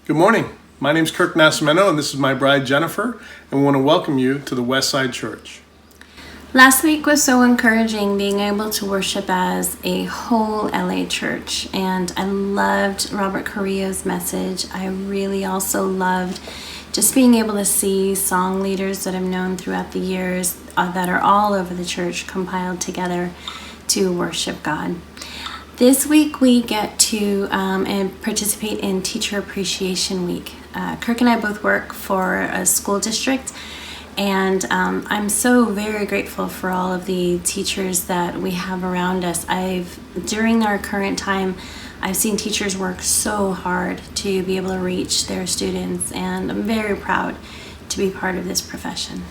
Good morning. My name is Kirk Nascimento, and this is my bride Jennifer, and we want to welcome you to the Westside Church. Last week was so encouraging, being able to worship as a whole LA church, and I loved Robert Carrillo's message. I really also loved just being able to see song leaders that I've known throughout the years that are all over the church compiled together to worship God. This week we get to and participate in Teacher Appreciation Week. Kirk and I both work for a school district, and I'm so very grateful for all of the teachers that we have around us. During our current time, I've seen teachers work so hard to be able to reach their students, and I'm very proud to be part of this profession.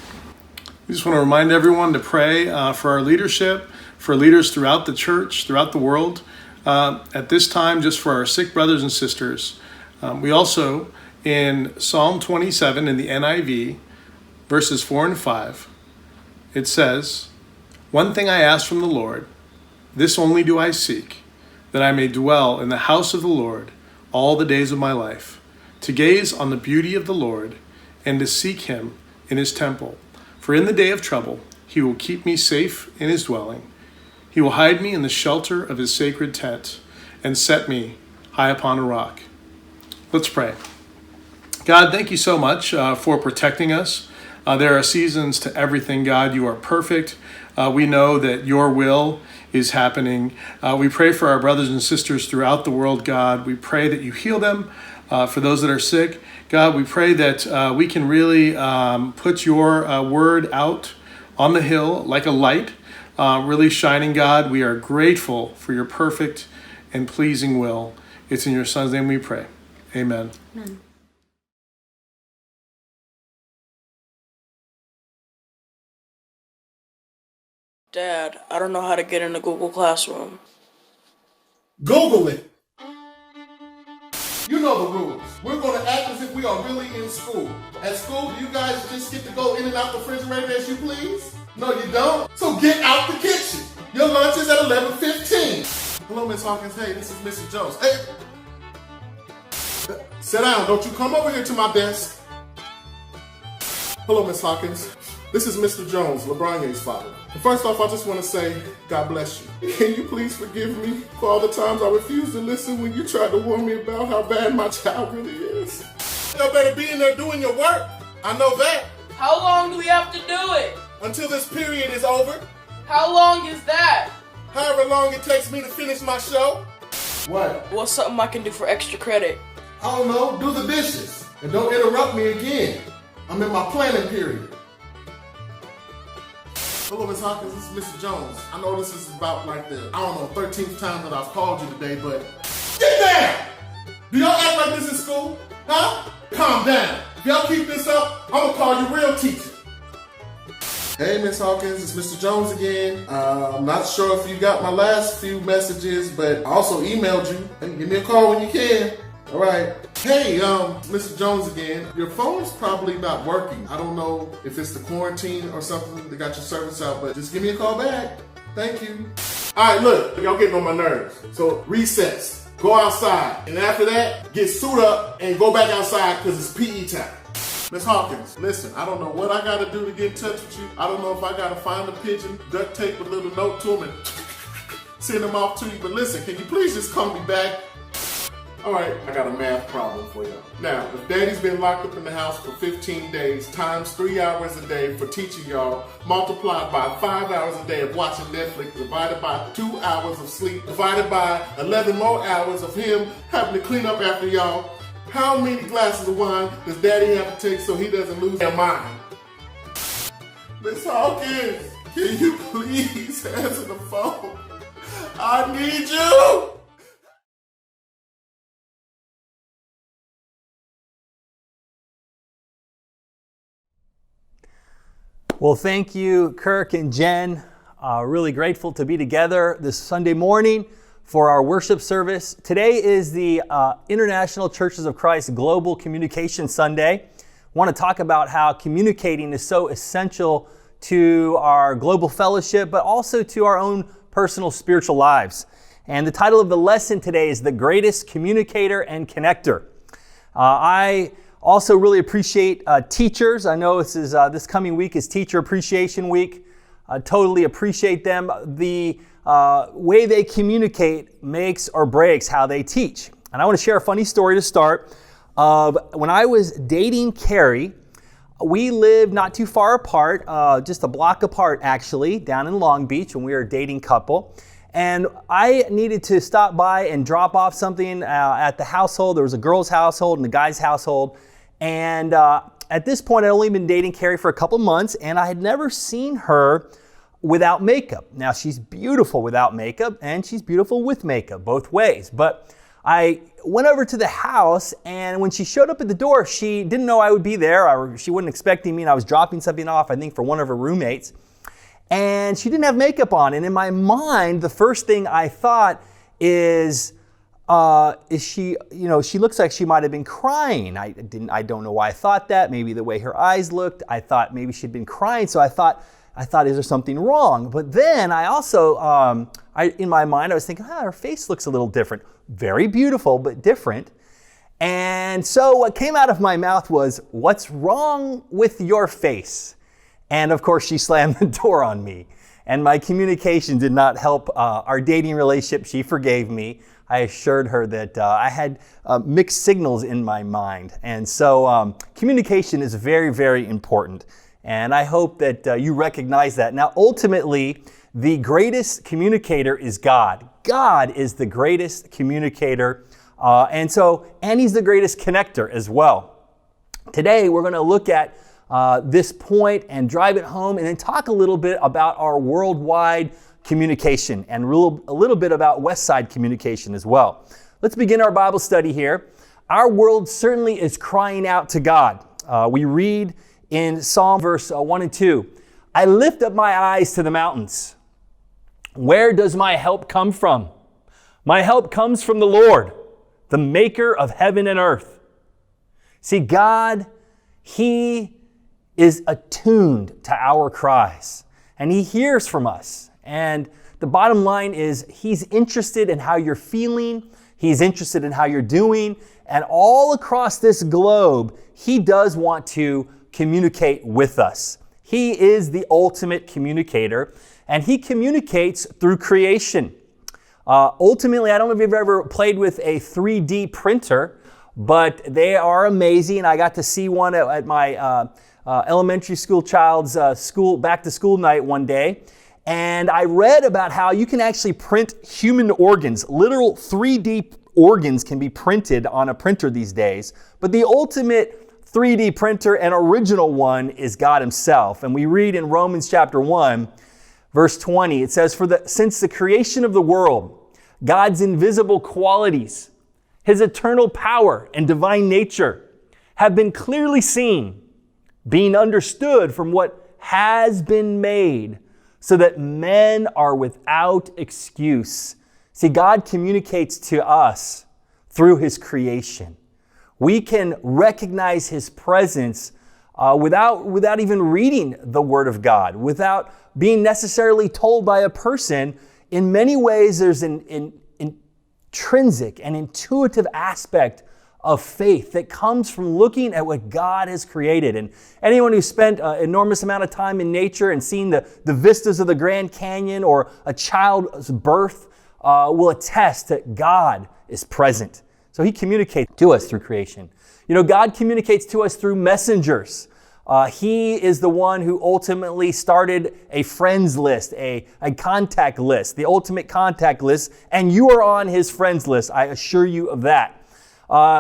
We just want to remind everyone to pray for our leadership, for leaders throughout the church, throughout the world. At this time, just for our sick brothers and sisters. We also, in Psalm 27 in the NIV, verses 4 and 5, it says, "One thing I ask from the Lord, this only do I seek, that I may dwell in the house of the Lord all the days of my life, to gaze on the beauty of the Lord and to seek him in his temple. For in the day of trouble, he will keep me safe in his dwelling. He will hide me in the shelter of his sacred tent and set me high upon a rock." Let's pray. God, thank you so much for protecting us. There are seasons to everything, God. You are perfect. We know that your will is happening. We pray for our brothers and sisters throughout the world, God. We pray that you heal them. For those that are sick, God, we pray that we can really put your word out on the hill like a light, really shining, God. We are grateful for your perfect and pleasing will. It's in your Son's name we pray. Amen. Amen. Dad, I don't know how to get into Google Classroom. Google it. You know the rules. We're going to act as if we are really in school. At school, do you guys just get to go in and out the refrigerator as you please? No, you don't. So get out the kitchen. Your lunch is at 11:15. Hello, Miss Hawkins. Hey, this is Mr. Jones. Hey. Sit down. Don't you come over here to my desk. Hello, Miss Hawkins. This is Mr. Jones, LeBron's father. First off, I just want to say, God bless you. Can you please forgive me for all the times I refused to listen when you tried to warn me about how bad my child really is? You better be in there doing your work. I know that. How long do we have to do it? Until this period is over. How long is that? However long it takes me to finish my show. What? What's something I can do for extra credit? I don't know. Do the dishes. And don't interrupt me again. I'm in my planning period. Hello, Ms. Hawkins, this is Mr. Jones. I know this is about like the, 13th time that I've called you today, but get down! Do y'all act like this is school? Huh? Calm down. If y'all keep this up, I'm gonna call you real teacher. Hey, Ms. Hawkins, it's Mr. Jones again. I'm not sure if you got my last few messages, but I also emailed you. Hey, give me a call when you can. All right. Hey, Mr. Jones again. Your phone is probably not working. I don't know if it's the quarantine or something that got your service out, but just give me a call back. Thank you. All right, look, y'all getting on my nerves. So recess, go outside, and after that, get suit up and go back outside because it's PE time. Miss Hawkins, listen, I don't know what I got to do to get in touch with you. I don't know if I got to find a pigeon, duct tape a little note to him, and send him off to you. But listen, can you please just call me back? All right, I got a math problem for y'all. Now, if Daddy's been locked up in the house for 15 days, times 3 hours a day for teaching y'all, multiplied by 5 hours a day of watching Netflix, divided by 2 hours of sleep, divided by 11 more hours of him having to clean up after y'all, how many glasses of wine does Daddy have to take so he doesn't lose his mind? Miss Hawkins, can you please answer the phone? I need you! Well, thank you, Kirk and Jen. Really grateful to be together this Sunday morning for our worship service. Today is the International Churches of Christ Global Communication Sunday. I want to talk about how communicating is so essential to our global fellowship, but also to our own personal spiritual lives. And the title of the lesson today is The Greatest Communicator and Connector. I also really appreciate teachers. I know this coming week is Teacher Appreciation Week. I totally appreciate them. The way they communicate makes or breaks how they teach. And I want to share a funny story to start of when I was dating Carrie. We lived not too far apart, just a block apart actually, down in Long Beach when we were a dating couple. And I needed to stop by and drop off something at the household. There was a girl's household and a guy's household. And at this point, I'd only been dating Carrie for a couple months, and I had never seen her without makeup. Now, she's beautiful without makeup, and she's beautiful with makeup, both ways. But I went over to the house, and when she showed up at the door, she didn't know I would be there, or she wasn't expecting me, and I was dropping something off, I think, for one of her roommates. And she didn't have makeup on, and in my mind, the first thing I thought is she, she looks like she might have been crying. I don't know why I thought that. Maybe the way her eyes looked, I thought maybe she'd been crying, so I thought, is there something wrong? But then I also, in my mind, I was thinking, her face looks a little different. Very beautiful, but different. And so what came out of my mouth was, "What's wrong with your face?" And of course, she slammed the door on me. And my communication did not help our dating relationship. She forgave me. I assured her that I had mixed signals in my mind. And so communication is very, very important. And I hope that you recognize that. Now, ultimately, the greatest communicator is God. God is the greatest communicator. And He's the greatest connector as well. Today, we're going to look at this point and drive it home and then talk a little bit about our worldwide communication and a little bit about Westside communication as well. Let's begin our Bible study here. Our world certainly is crying out to God. We read in Psalm verse 1 and 2, "I lift up my eyes to the mountains. Where does my help come from? My help comes from the Lord, the maker of heaven and earth." See, God, He is attuned to our cries, and He hears from us. And the bottom line is He's interested in how you're feeling. He's interested in how you're doing. And all across this globe, He does want to communicate with us. He is the ultimate communicator, and He communicates through creation. Ultimately, I don't know if you've ever played with a 3D printer, but they are amazing. I got to see one at my elementary school child's back to school night one day. And I read about how you can actually print human organs. Literal 3D organs can be printed on a printer these days. But the ultimate 3D printer and original one is God Himself. And we read in Romans chapter 1, verse 20, it says, since the creation of the world, God's invisible qualities, His eternal power and divine nature have been clearly seen, being understood from what has been made, so that men are without excuse. See, God communicates to us through His creation. We can recognize His presence without even reading the Word of God, without being necessarily told by a person. In many ways, there's an intrinsic and intuitive aspect of faith that comes from looking at what God has created. And anyone who spent an enormous amount of time in nature and seen the vistas of the Grand Canyon or a child's birth will attest that God is present. So He communicates to us through creation. God communicates to us through messengers. He is the one who ultimately started a friends list, a contact list, the ultimate contact list, and you are on His friends list. I assure you of that.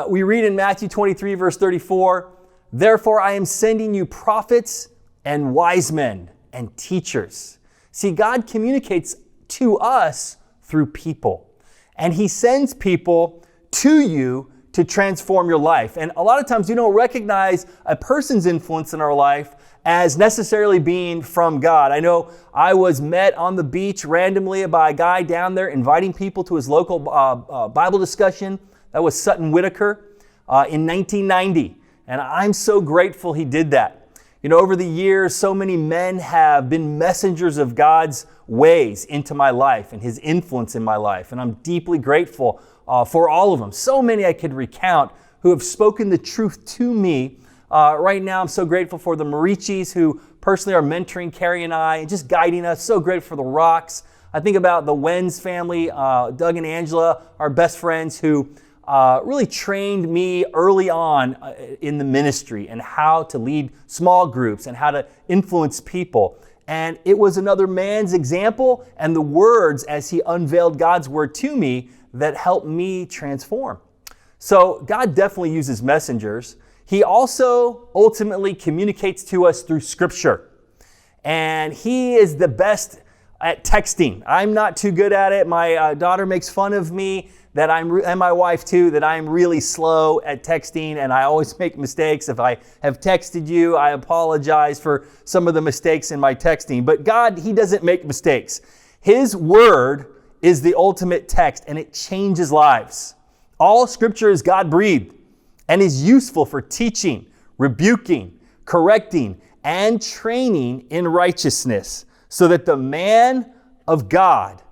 We read in Matthew 23, verse 34, "Therefore I am sending you prophets and wise men and teachers." See, God communicates to us through people, and He sends people to you to transform your life. And a lot of times we don't recognize a person's influence in our life as necessarily being from God. I know I was met on the beach randomly by a guy down there inviting people to his local Bible discussion. That was Sutton Whitaker in 1990. And I'm so grateful he did that. Over the years, so many men have been messengers of God's ways into my life and His influence in my life. And I'm deeply grateful for all of them. So many I could recount who have spoken the truth to me. Right now, I'm so grateful for the Marichis, who personally are mentoring Carrie and I and just guiding us. So grateful for the Rocks. I think about the Wenz family, Doug and Angela, our best friends, who really trained me early on in the ministry and how to lead small groups and how to influence people. And it was another man's example and the words as he unveiled God's word to me that helped me transform. So God definitely uses messengers. He also ultimately communicates to us through Scripture. And he is the best at texting. I'm not too good at it. My daughter makes fun of me that and my wife too, that I'm really slow at texting and I always make mistakes. If I have texted you, I apologize for some of the mistakes in my texting. But God, He doesn't make mistakes. His word is the ultimate text and it changes lives. All Scripture is God-breathed and is useful for teaching, rebuking, correcting, and training in righteousness, so that the man of God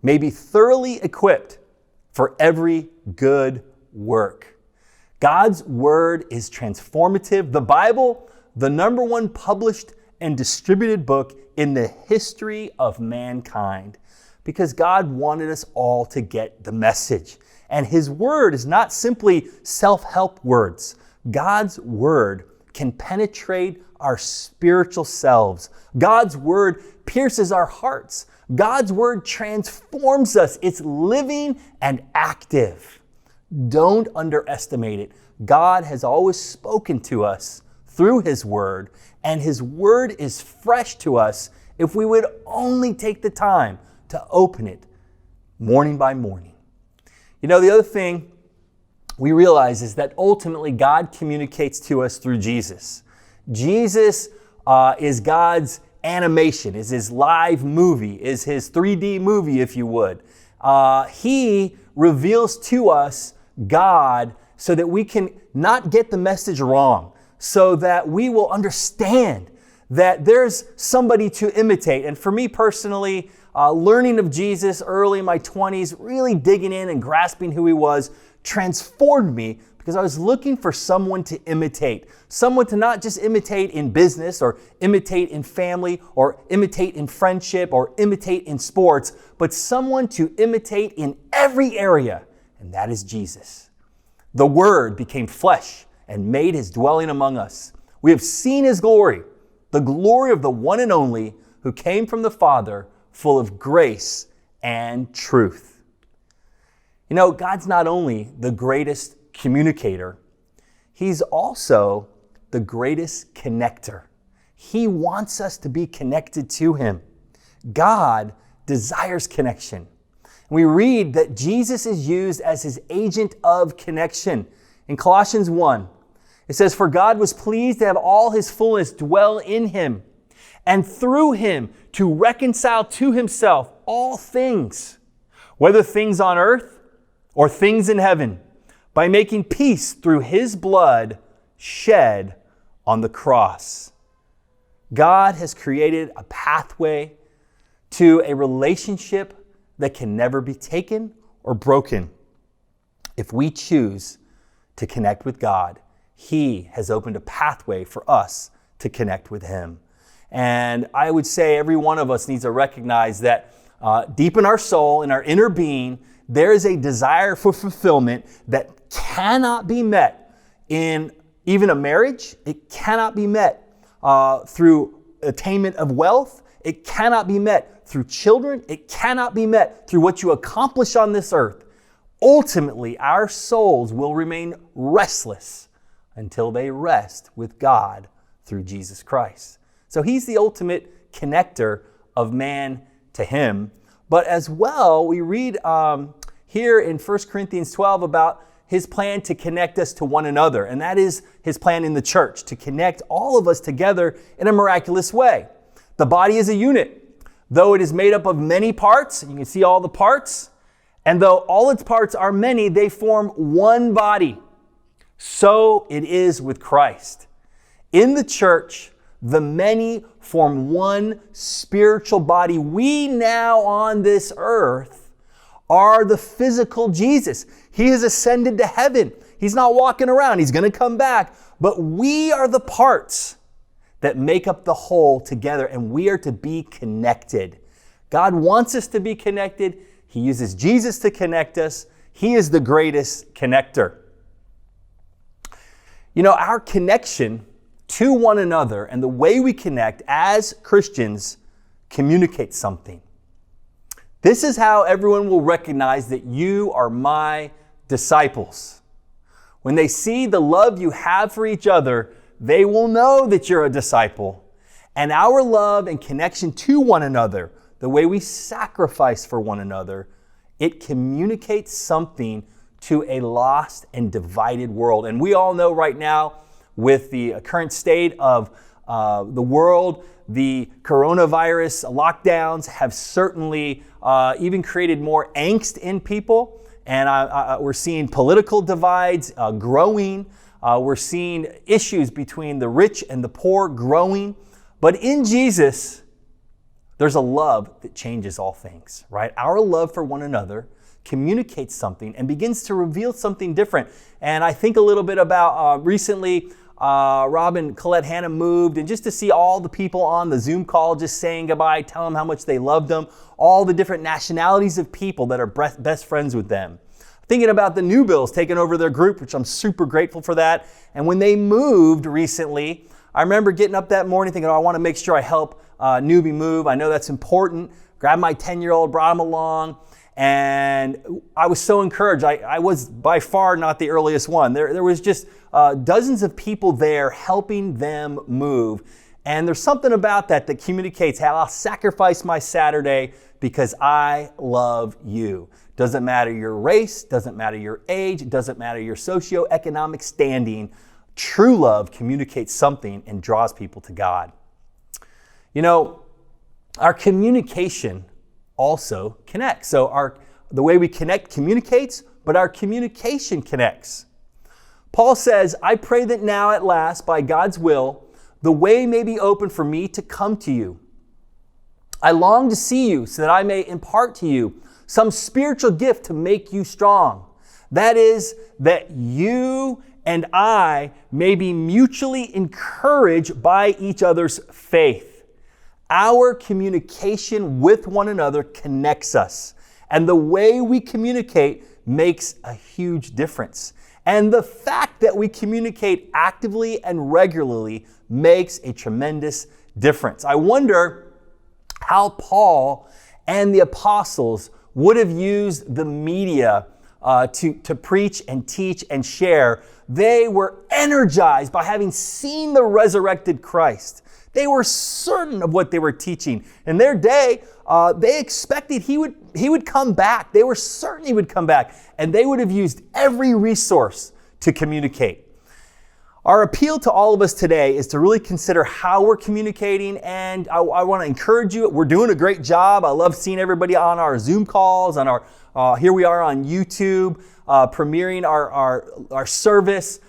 may be thoroughly equipped for every good work. God's word is transformative. The Bible, the number one published and distributed book in the history of mankind, because God wanted us all to get the message. And His word is not simply self-help words. God's word can penetrate our spiritual selves. God's word pierces our hearts. God's word transforms us. It's living and active. Don't underestimate it. God has always spoken to us through His word, and His word is fresh to us if we would only take the time to open it morning by morning. You know, the other thing we realize is that ultimately God communicates to us through Jesus. Jesus is God's animation, is His live movie, is His 3D movie, if you would. He reveals to us God so that we can not get the message wrong, so that we will understand that there's somebody to imitate. And for me personally, learning of Jesus early in my 20s, really digging in and grasping who He was, transformed me because I was looking for someone to imitate. Someone to not just imitate in business or imitate in family or imitate in friendship or imitate in sports, but someone to imitate in every area, and that is Jesus. The Word became flesh and made His dwelling among us. We have seen His glory, the glory of the one and only who came from the Father, full of grace and truth. You know, God's not only the greatest communicator, He's also the greatest connector. He wants us to be connected to Him. God desires connection. We read that Jesus is used as His agent of connection. In Colossians 1, it says, "For God was pleased to have all His fullness dwell in Him, and through Him to reconcile to Himself all things, whether things on earth or things in heaven, by making peace through His blood shed on the cross." God has created a pathway to a relationship that can never be taken or broken. If we choose to connect with God, He has opened a pathway for us to connect with Him. And I would say every one of us needs to recognize that deep in our soul, in our inner being, there is a desire for fulfillment that cannot be met in even a marriage. It cannot be met through attainment of wealth. It cannot be met through children. It cannot be met through what you accomplish on this earth. Ultimately, our souls will remain restless until they rest with God through Jesus Christ. So He's the ultimate connector of man to Him. But as well, we read here in 1 Corinthians 12 about His plan to connect us to one another. And that is His plan in the church, to connect all of us together in a miraculous way. The body is a unit. Though it is made up of many parts, you can see all the parts, and though all its parts are many, they form one body. So it is with Christ. In the church, the many form one spiritual body. We now on this earth are the physical Jesus. He has ascended to heaven. He's not walking around. He's going to come back. But we are the parts that make up the whole together, and we are to be connected. God wants us to be connected. He uses Jesus to connect us. He is the greatest connector. You know, our connection to one another and the way we connect as Christians communicates something. This is how everyone will recognize that you are my disciples. When they see the love you have for each other, they will know that you're a disciple. And our love and connection to one another, the way we sacrifice for one another, it communicates something to a lost and divided world. And we all know right now, with the current state of the world, the coronavirus lockdowns have certainly even created more angst in people. And we're seeing political divides growing. We're seeing issues between the rich and the poor growing. But in Jesus, there's a love that changes all things, right? Our love for one another communicates something and begins to reveal something different. And I think a little bit about recently, Rob and Colette Hannah moved, and just to see all the people on the Zoom call just saying goodbye, tell them how much they loved them, all the different nationalities of people that are best friends with them. Thinking about the new bills taking over their group, which I'm super grateful for that. And when they moved recently, I remember getting up that morning thinking, I want to make sure I help newbie move. I know that's important. Grabbed my 10-year-old, brought him along. And I was so encouraged. I was by far not the earliest one. There was just dozens of people there helping them move. And there's something about that that communicates how I'll sacrifice my Saturday because I love you. Doesn't matter your race, doesn't matter your age, doesn't matter your socioeconomic standing. True love communicates something and draws people to God. You know, our communication also connects. So the way we connect communicates, but our communication connects. Paul says, I pray that now at last, by God's will, the way may be open for me to come to you. I long to see you so that I may impart to you some spiritual gift to make you strong. That is, that you and I may be mutually encouraged by each other's faith. Our communication with one another connects us, and the way we communicate makes a huge difference. And the fact that we communicate actively and regularly makes a tremendous difference. I wonder how Paul and the apostles would have used the media to preach and teach and share. They were energized by having seen the resurrected Christ. They were certain of what they were teaching. In their day, they expected he would come back. They were certain he would come back. And they would have used every resource to communicate. Our appeal to all of us today is to really consider how we're communicating, and I want to encourage you. We're doing a great job. I love seeing everybody on our Zoom calls, on our here we are on YouTube, premiering our service.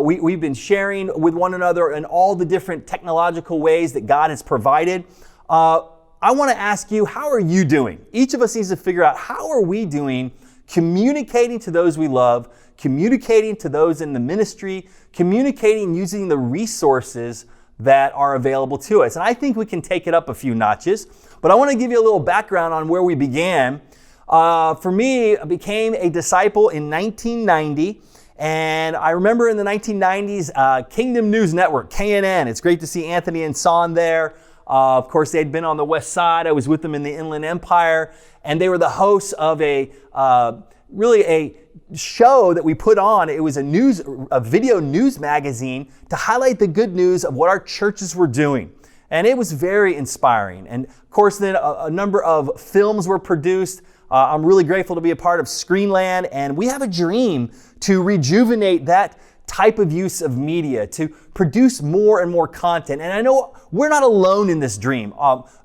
We've been sharing with one another in all the different technological ways that God has provided. I want to ask you, how are you doing? Each of us needs to figure out, how are we doing communicating to those we love, communicating to those in the ministry, communicating using the resources that are available to us. And I think we can take it up a few notches, but I want to give you a little background on where we began. For me, I became a disciple in 1990. And I remember in the 1990s, Kingdom News Network, KNN. It's great to see Anthony and Son there. Of course, they'd been on the West Side. I was with them in the Inland Empire. And they were the hosts of a show that we put on. It was a video news magazine to highlight the good news of what our churches were doing. And it was very inspiring. And of course, then a number of films were produced. I'm really grateful to be a part of Screenland, and we have a dream to rejuvenate that type of use of media, to produce more and more content. And I know we're not alone in this dream.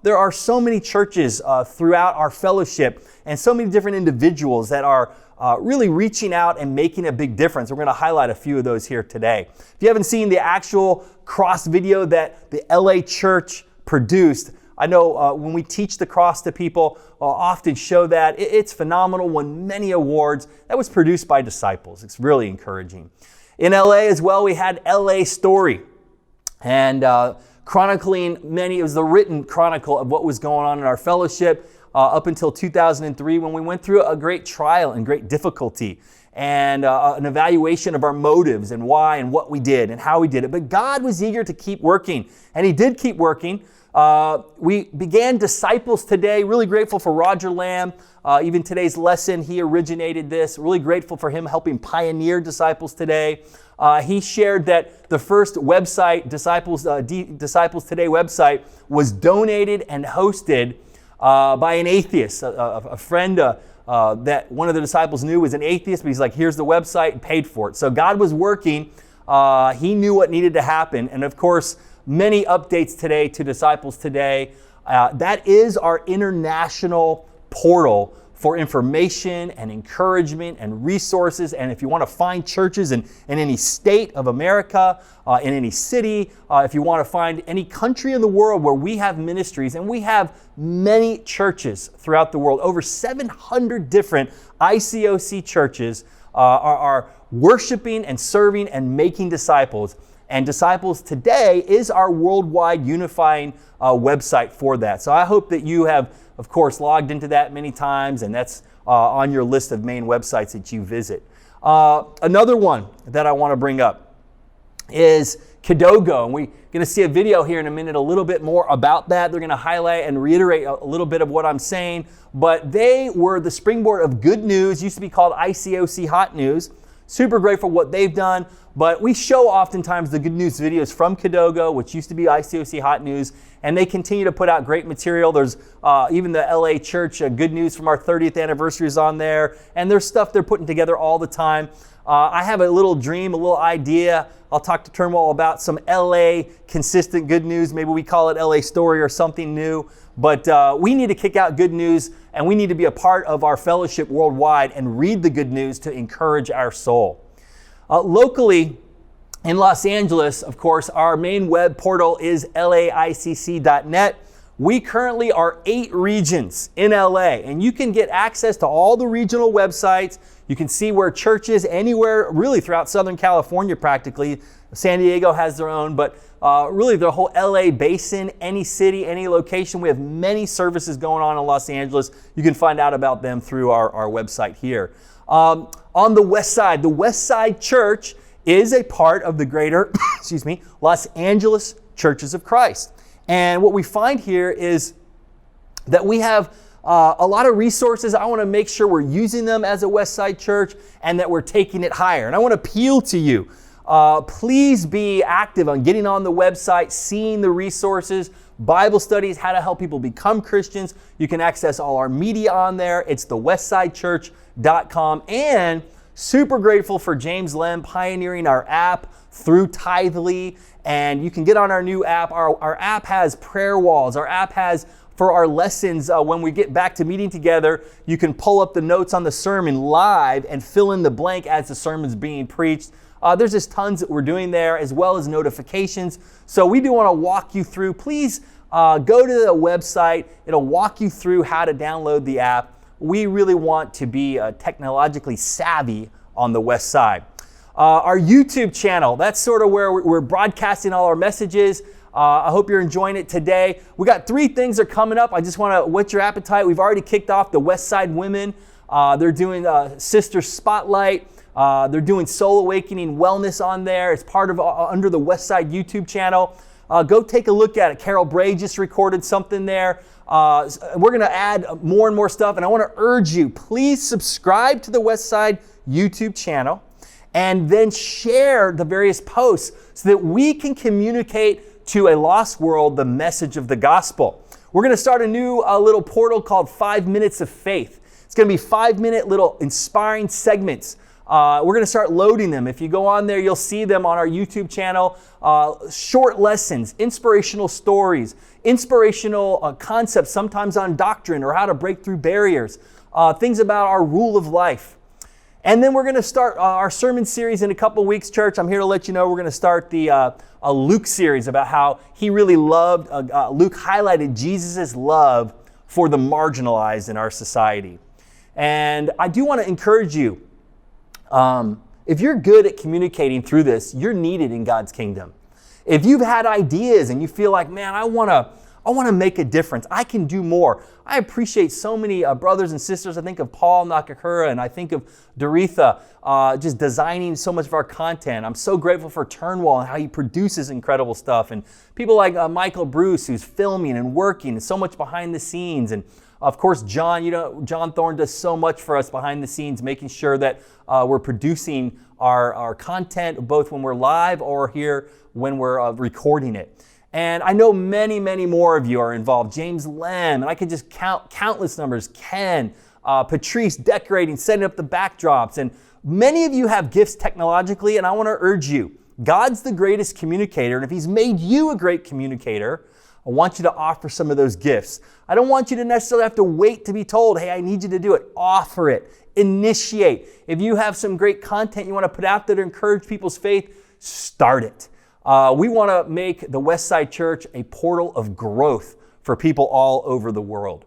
There are so many churches throughout our fellowship and so many different individuals that are really reaching out and making a big difference. We're going to highlight a few of those here today. If you haven't seen the actual cross video that the LA church produced, I know when we teach the cross to people, often show that. It's phenomenal, won many awards. That was produced by disciples. It's really encouraging. In LA as well, we had LA Story. And chronicling it was the written chronicle of what was going on in our fellowship up until 2003 when we went through a great trial and great difficulty and an evaluation of our motives and why and what we did and how we did it. But God was eager to keep working, and He did keep working. We began Disciples Today. Really grateful for Roger Lamb. Even today's lesson, he originated this. Really grateful for him helping pioneer Disciples Today. He shared that the first website, Disciples Today website, was donated and hosted by an atheist, a friend that one of the disciples knew was an atheist, but he's like, here's the website, and paid for it. So God was working. He knew what needed to happen. And of course, many updates today to Disciples Today. That is our international portal for information and encouragement and resources. And if you want to find churches in any state of America, in any city, if you want to find any country in the world where we have ministries, and we have many churches throughout the world, over 700 different ICOC churches are worshiping and serving and making disciples. And Disciples Today is our worldwide unifying website for that. So I hope that you have, of course, logged into that many times, and that's on your list of main websites that you visit. Another one that I want to bring up is Kidogo, and we're going to see a video here in a minute a little bit more about that. They're going to highlight and reiterate a little bit of what I'm saying, but they were the springboard of Good News, used to be called ICOC Hot News. Super grateful for what they've done, but we show oftentimes the Good News videos from Kidogo, which used to be ICOC Hot News, and they continue to put out great material. There's even the LA Church Good News from our 30th anniversary is on there, and there's stuff they're putting together all the time. I have a little dream, a little idea. I'll talk to Turnwell about some LA consistent good news. Maybe we call it LA Story or something new. But we need to kick out good news, and we need to be a part of our fellowship worldwide and read the good news to encourage our soul. Locally in Los Angeles, of course, our main web portal is laicc.net. We currently are 8 regions in LA, and you can get access to all the regional websites. You can see where churches anywhere, really throughout Southern California practically. San Diego has their own, but really the whole LA basin, any city, any location. We have many services going on in Los Angeles. You can find out about them through our website here. On the Westside Church is a part of the greater Los Angeles Churches of Christ. And what we find here is that we have a lot of resources. I want to make sure we're using them as a Westside Church and that we're taking it higher. And I want to appeal to you. Please be active on getting on the website, seeing the resources, Bible studies, how to help people become Christians. You can access all our media on there. It's the westsidechurch.com. And super grateful for James Lem pioneering our app through Tithely. And you can get on our new app. Our app has prayer walls. Our app has, for our lessons, when we get back to meeting together, you can pull up the notes on the sermon live and fill in the blank as the sermon's being preached. There's just tons that we're doing there, as well as notifications. So we do want to walk you through. Please go to the website. It'll walk you through how to download the app. We really want to be technologically savvy on the West Side. Our YouTube channel, that's sort of where we're broadcasting all our messages. I hope you're enjoying it today. We got 3 things that are coming up. I just want to whet your appetite. We've already kicked off the West Side Women. They're doing Sister Spotlight. They're doing Soul Awakening Wellness on there. It's part of under the Westside YouTube channel. Go take a look at it. Carol Bray just recorded something there. We're going to add more and more stuff, and I want to urge you, please subscribe to the Westside YouTube channel and then share the various posts so that we can communicate to a lost world the message of the gospel. We're going to start a new little portal called 5 Minutes of Faith. It's going to be 5-minute little inspiring segments. We're going to start loading them. If you go on there, you'll see them on our YouTube channel. Short lessons, inspirational stories, inspirational concepts, sometimes on doctrine or how to break through barriers, things about our rule of life. And then we're going to start our sermon series in a couple weeks, church. I'm here to let you know we're going to start the a Luke series about how he really loved, Luke highlighted Jesus' love for the marginalized in our society. And I do want to encourage you, if you're good at communicating through this, you're needed in God's kingdom. If you've had ideas and you feel like, man, I want to make a difference. I can do more. I appreciate so many brothers and sisters. I think of Paul Nakakura and I think of Doretha just designing so much of our content. I'm so grateful for Turnwall and how he produces incredible stuff. And people like Michael Bruce, who's filming and working and so much behind the scenes. And of course, John, John Thorne does so much for us behind the scenes, making sure that we're producing our content both when we're live or here when we're recording it. And I know many, many more of you are involved. James Lem, and I could just count countless numbers. Ken, Patrice decorating, setting up the backdrops. And many of you have gifts technologically, and I want to urge you, God's the greatest communicator. And if He's made you a great communicator, I want you to offer some of those gifts. I don't want you to necessarily have to wait to be told, hey, I need you to do it. Offer it. Initiate. If you have some great content you want to put out there to encourage people's faith, start it. We want to make the Westside Church a portal of growth for people all over the world.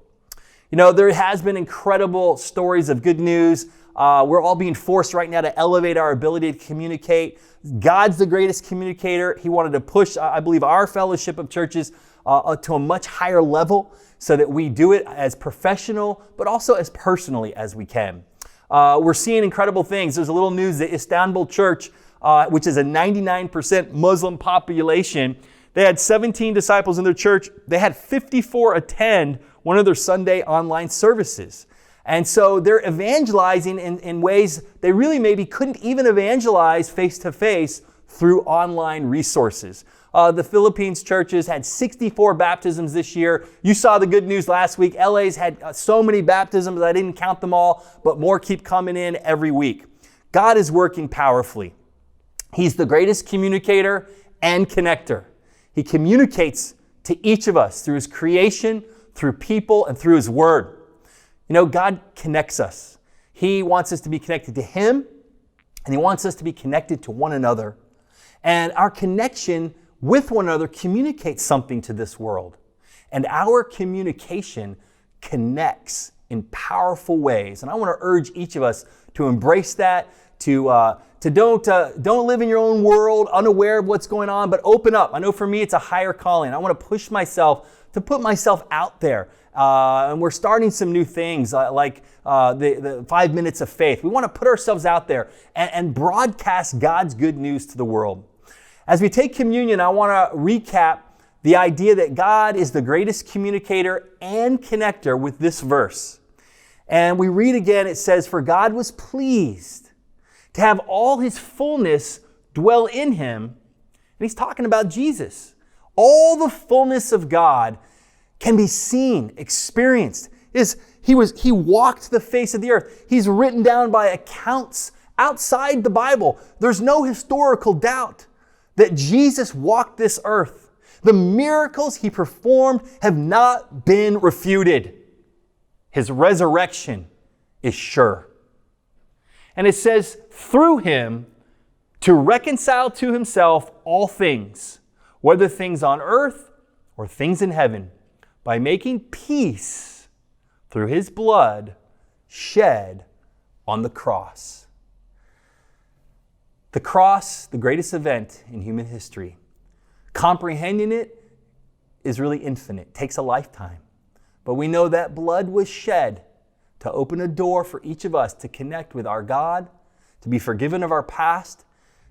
You know, there has been incredible stories of good news. We're all being forced right now to elevate our ability to communicate. God's the greatest communicator. He wanted to push, I believe, our fellowship of churches to a much higher level so that we do it as professional, but also as personally as we can. We're seeing incredible things. There's a little news that Istanbul Church, which is a 99% Muslim population, they had 17 disciples in their church. They had 54 attend one of their Sunday online services. And so they're evangelizing in ways they really maybe couldn't even evangelize face-to-face through online resources. The Philippines churches had 64 baptisms this year. You saw the good news last week. LA's had so many baptisms, I didn't count them all, but more keep coming in every week. God is working powerfully. He's the greatest communicator and connector. He communicates to each of us through His creation, through people, and through His Word. You know, God connects us. He wants us to be connected to Him, and He wants us to be connected to one another. And our connection with one another communicates something to this world. And our communication connects in powerful ways. And I want to urge each of us to embrace that, to don't live in your own world, unaware of what's going on, but open up. I know for me, it's a higher calling. I want to push myself to put myself out there. And we're starting some new things like the 5 minutes of faith. We want to put ourselves out there and broadcast God's good news to the world. As we take communion, I want to recap the idea that God is the greatest communicator and connector with this verse. And we read again, it says, "For God was pleased to have all His fullness dwell in Him." And He's talking about Jesus. All the fullness of God can be seen, experienced. He walked the face of the earth. He's written down by accounts outside the Bible. There's no historical doubt that Jesus walked this earth. The miracles He performed have not been refuted. His resurrection is sure. And it says, through Him to reconcile to Himself all things, whether things on earth or things in heaven, by making peace through His blood shed on the cross. The cross, the greatest event in human history. Comprehending it is really infinite. It takes a lifetime. But we know that blood was shed to open a door for each of us to connect with our God, to be forgiven of our past,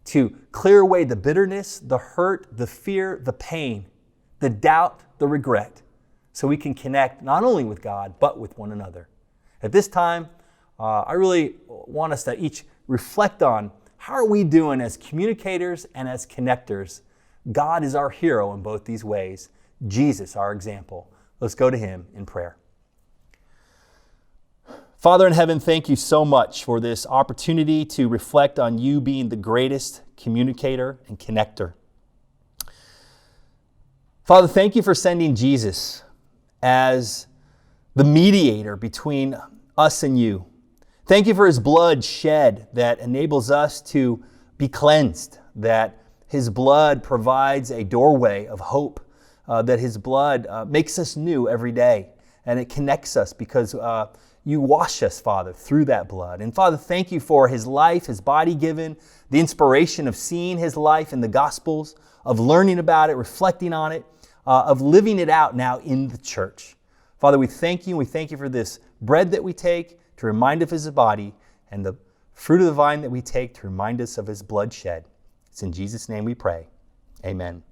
to clear away the bitterness, the hurt, the fear, the pain, the doubt, the regret, so we can connect not only with God, but with one another. At this time, I really want us to each reflect on how are we doing as communicators and as connectors. God is our hero in both these ways. Jesus, our example. Let's go to Him in prayer. Father in heaven, thank You so much for this opportunity to reflect on You being the greatest communicator and connector. Father, thank You for sending Jesus as the mediator between us and You. Thank you for his blood shed that enables us to be cleansed, that his blood provides a doorway of hope, that his blood makes us new every day, and it connects us because you wash us, Father, through that blood. And Father, thank you for his life, his body given, the inspiration of seeing his life in the Gospels, of learning about it, reflecting on it, of living it out now in the church. Father, we thank you, and we thank you for this bread that we take to remind of his body, and the fruit of the vine that we take to remind us of his blood shed. It's in Jesus' name we pray. Amen.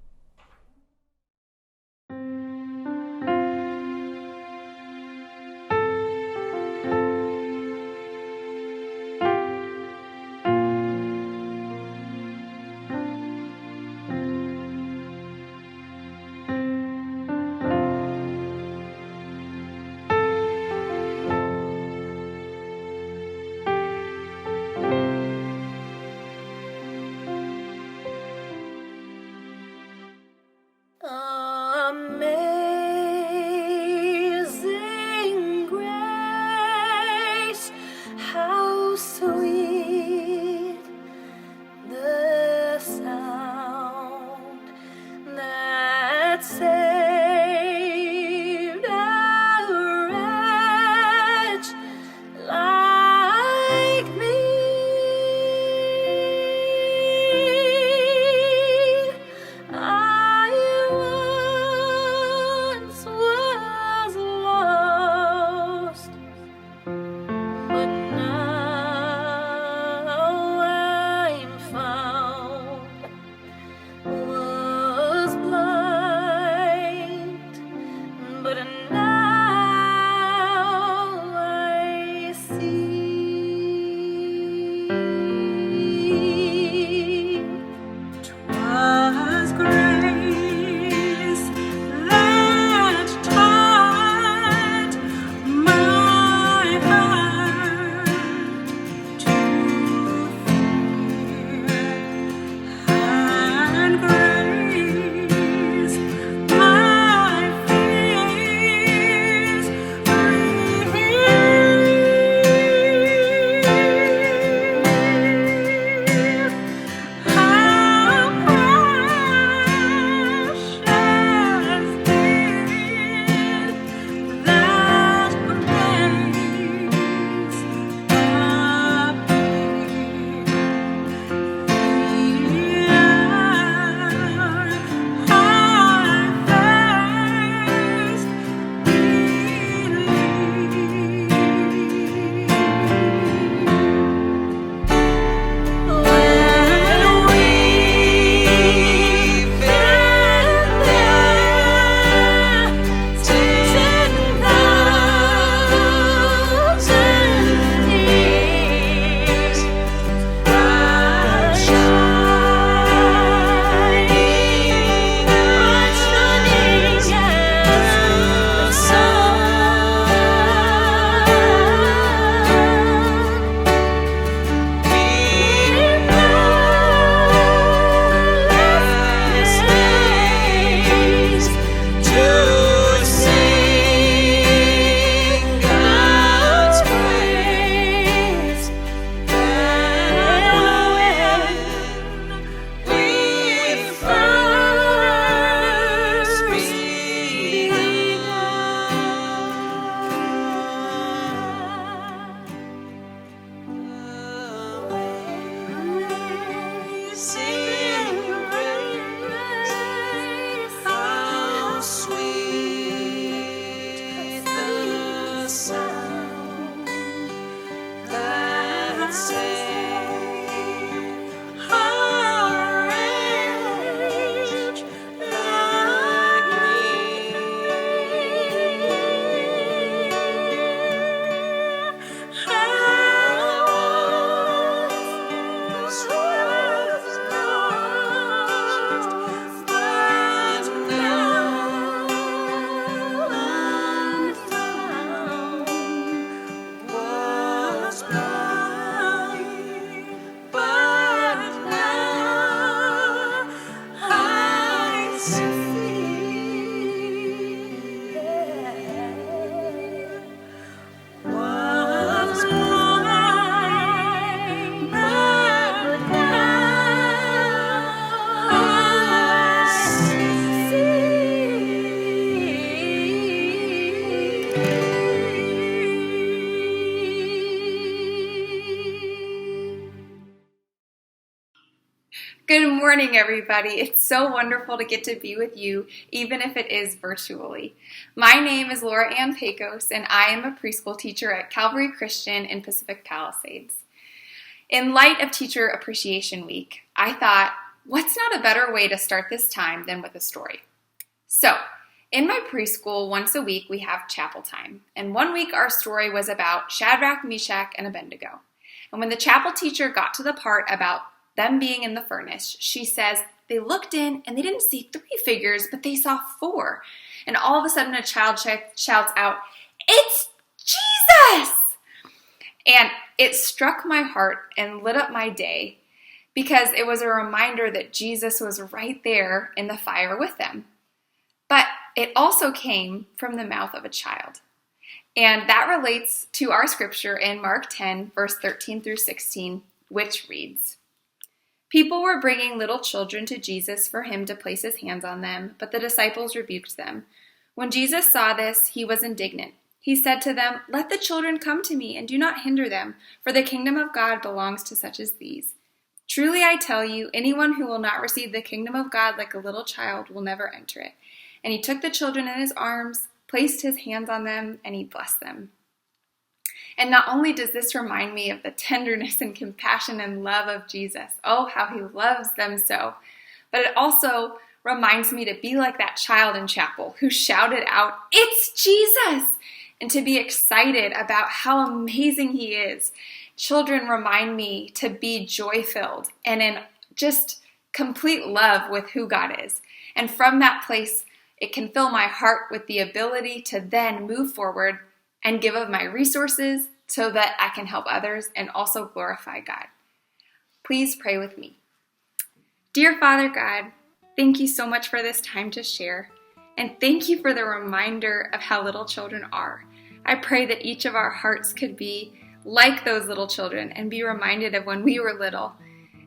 Amazing grace, how sweet the sound that saved a wretch like me. I once was lost, but now I'm found. Was blind, but now I see. 'Twas grace that taught my heart to fear, and grace my fears relieved. How precious did that grace Good morning, everybody. It's so wonderful to get to be with you, even if it is virtually. My name is Ann Pacos, and I am a preschool teacher at Calvary Christian in Pacific Palisades. In light of Teacher Appreciation Week, I thought, what's not a better way to start this time than with a story? So, in my preschool, once a week, we have chapel time. And one week, our story was about Shadrach, Meshach, and Abednego. And when the chapel teacher got to the part about them being in the furnace, she says, they looked in and they didn't see 3 figures, but they saw 4. And all of a sudden, a child shouts out, "It's Jesus!" And it struck my heart and lit up my day because it was a reminder that Jesus was right there in the fire with them. But it also came from the mouth of a child. And that relates to our scripture in Mark 10, verse 13 through 16, which reads, "People were bringing little children to Jesus for him to place his hands on them, but the disciples rebuked them. When Jesus saw this, he was indignant. He said to them, 'Let the children come to me, and do not hinder them, for the kingdom of God belongs to such as these. Truly I tell you, anyone who will not receive the kingdom of God like a little child will never enter it.' And he took the children in his arms, placed his hands on them, and he blessed them." And not only does this remind me of the tenderness and compassion and love of Jesus, oh, how he loves them so, but it also reminds me to be like that child in chapel who shouted out, "It's Jesus!" and to be excited about how amazing he is. Children remind me to be joy-filled and in just complete love with who God is. And from that place, it can fill my heart with the ability to then move forward and give of my resources so that I can help others and also glorify God. Please pray with me. Dear Father God, thank you so much for this time to share. And thank you for the reminder of how little children are. I pray that each of our hearts could be like those little children and be reminded of when we were little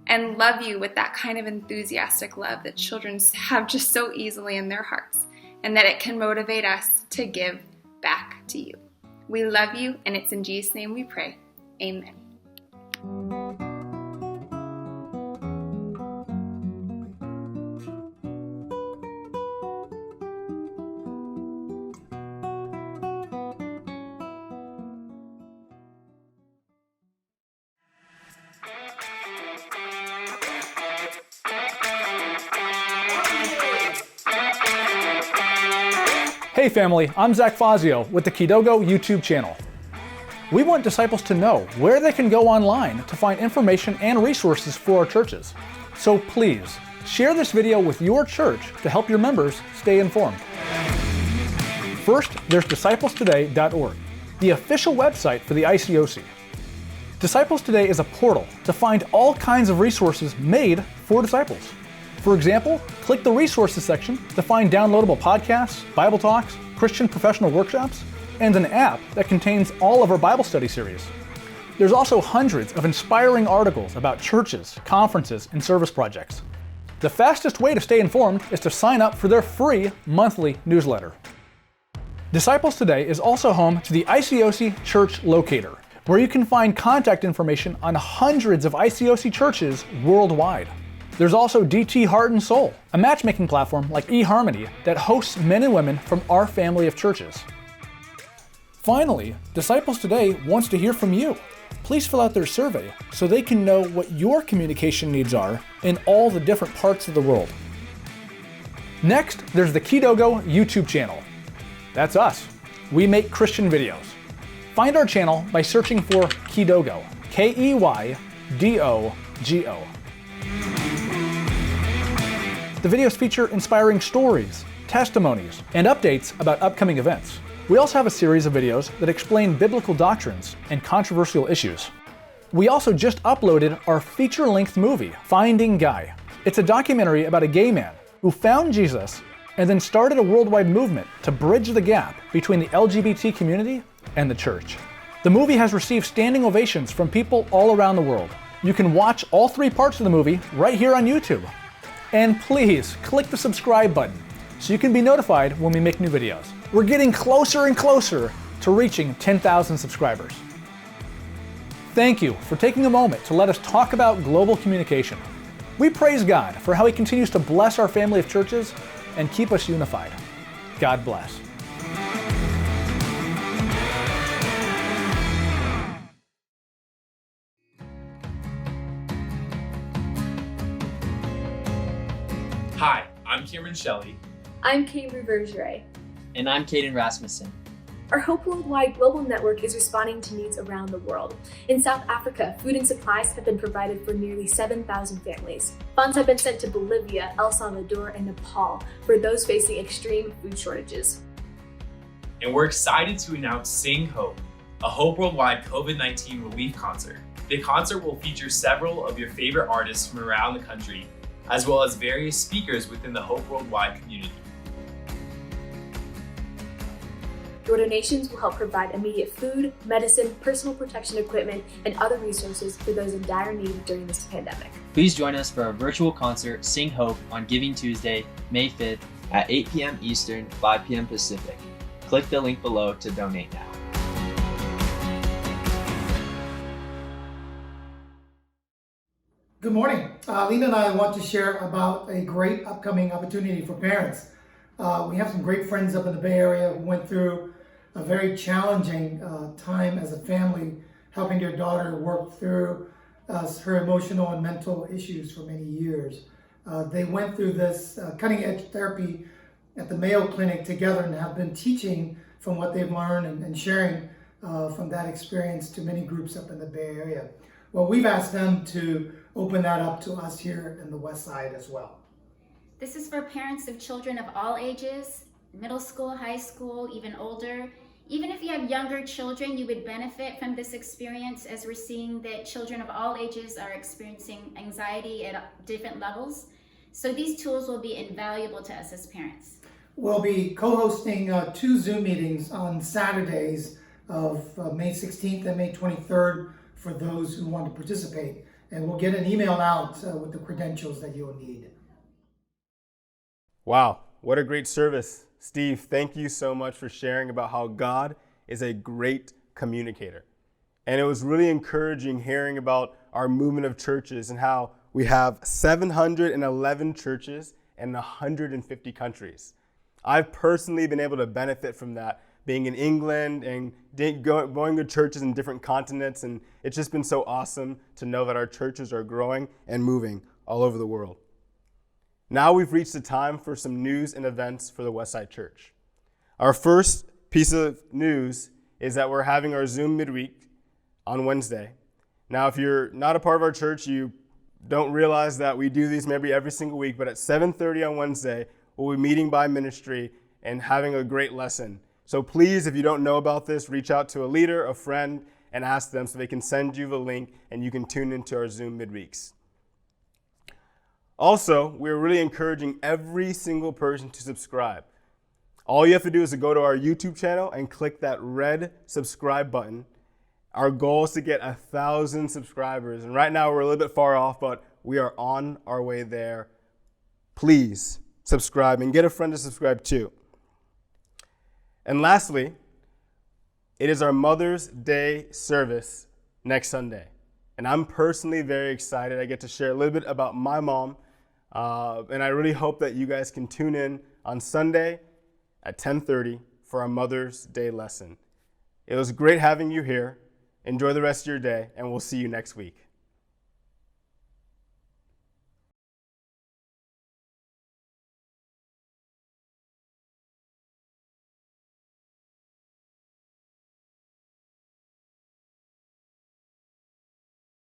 and love you with that kind of enthusiastic love that children have just so easily in their hearts, and that it can motivate us to give back to you. We love you, and it's in Jesus' name we pray. Amen. Hey family, I'm Zach Fazio with the Kidogo YouTube channel. We want disciples to know where they can go online to find information and resources for our churches. So please, share this video with your church to help your members stay informed. First, there's disciplestoday.org, the official website for the ICOC. Disciples Today is a portal to find all kinds of resources made for disciples. For example, click the resources section to find downloadable podcasts, Bible talks, Christian professional workshops, and an app that contains all of our Bible study series. There's also hundreds of inspiring articles about churches, conferences, and service projects. The fastest way to stay informed is to sign up for their free monthly newsletter. Disciples Today is also home to the ICOC Church Locator, where you can find contact information on hundreds of ICOC churches worldwide. There's also DT Heart and Soul, a matchmaking platform like eHarmony that hosts men and women from our family of churches. Finally, Disciples Today wants to hear from you. Please fill out their survey so they can know what your communication needs are in all the different parts of the world. Next, there's the Kidogo YouTube channel. That's us. We make Christian videos. Find our channel by searching for Kidogo, Keydogo. The videos feature inspiring stories, testimonies, and updates about upcoming events. We also have a series of videos that explain biblical doctrines and controversial issues. We also just uploaded our feature-length movie, Finding Guy. It's a documentary about a gay man who found Jesus and then started a worldwide movement to bridge the gap between the LGBT community and the church. The movie has received standing ovations from people all around the world. You can watch all 3 parts of the movie right here on YouTube. And please click the subscribe button so you can be notified when we make new videos. We're getting closer and closer to reaching 10,000 subscribers. Thank you for taking a moment to let us talk about global communication. We praise God for how He continues to bless our family of churches and keep us unified. God bless. Hi, I'm Cameron Shelley. I'm Cambry Bergeret. And I'm Caden Rasmussen. Our Hope Worldwide Global Network is responding to needs around the world. In South Africa, food and supplies have been provided for nearly 7,000 families. Funds have been sent to Bolivia, El Salvador, and Nepal for those facing extreme food shortages. And we're excited to announce Sing Hope, a Hope Worldwide COVID-19 relief concert. The concert will feature several of your favorite artists from around the country, as well as various speakers within the Hope Worldwide community. Your donations will help provide immediate food, medicine, personal protection equipment, and other resources for those in dire need during this pandemic. Please join us for our virtual concert, Sing Hope, on Giving Tuesday, May 5th at 8 p.m. Eastern, 5 p.m. Pacific. Click the link below to donate now. Good morning. Lena and I want to share about a great upcoming opportunity for parents. We have some great friends up in the Bay Area who went through a very challenging time as a family, helping their daughter work through her emotional and mental issues for many years. They went through this cutting-edge therapy at the Mayo Clinic together and have been teaching from what they've learned and sharing from that experience to many groups up in the Bay Area. Well, we've asked them to open that up to us here in the Westside as well. This is for parents of children of all ages, middle school, high school, even older. Even if you have younger children, you would benefit from this experience, as we're seeing that children of all ages are experiencing anxiety at different levels. So these tools will be invaluable to us as parents. We'll be co-hosting 2 Zoom meetings on Saturdays of May 16th and May 23rd for those who want to participate. And we'll get an email out with the credentials that you'll need. Wow, what a great service. Steve, thank you so much for sharing about how God is a great communicator. And it was really encouraging hearing about our movement of churches and how we have 711 churches in 150 countries. I've personally been able to benefit from that, being in England and going to churches in different continents, and it's just been so awesome to know that our churches are growing and moving all over the world. Now we've reached the time for some news and events for the Westside Church. Our first piece of news is that we're having our Zoom midweek on Wednesday. Now, if you're not a part of our church, you don't realize that we do these maybe every single week, but at 7:30 on Wednesday, we'll be meeting by ministry and having a great lesson. So please, if you don't know about this, reach out to a leader, a friend, and ask them so they can send you the link and you can tune into our Zoom midweeks. Also, we're really encouraging every single person to subscribe. All you have to do is to go to our YouTube channel and click that red subscribe button. Our goal is to get 1,000 subscribers. And right now we're a little bit far off, but we are on our way there. Please subscribe and get a friend to subscribe too. And lastly, it is our Mother's Day service next Sunday. And I'm personally very excited. I get to share a little bit about my mom. And I really hope that you guys can tune in on Sunday at 10:30 for our Mother's Day lesson. It was great having you here. Enjoy the rest of your day, and we'll see you next week.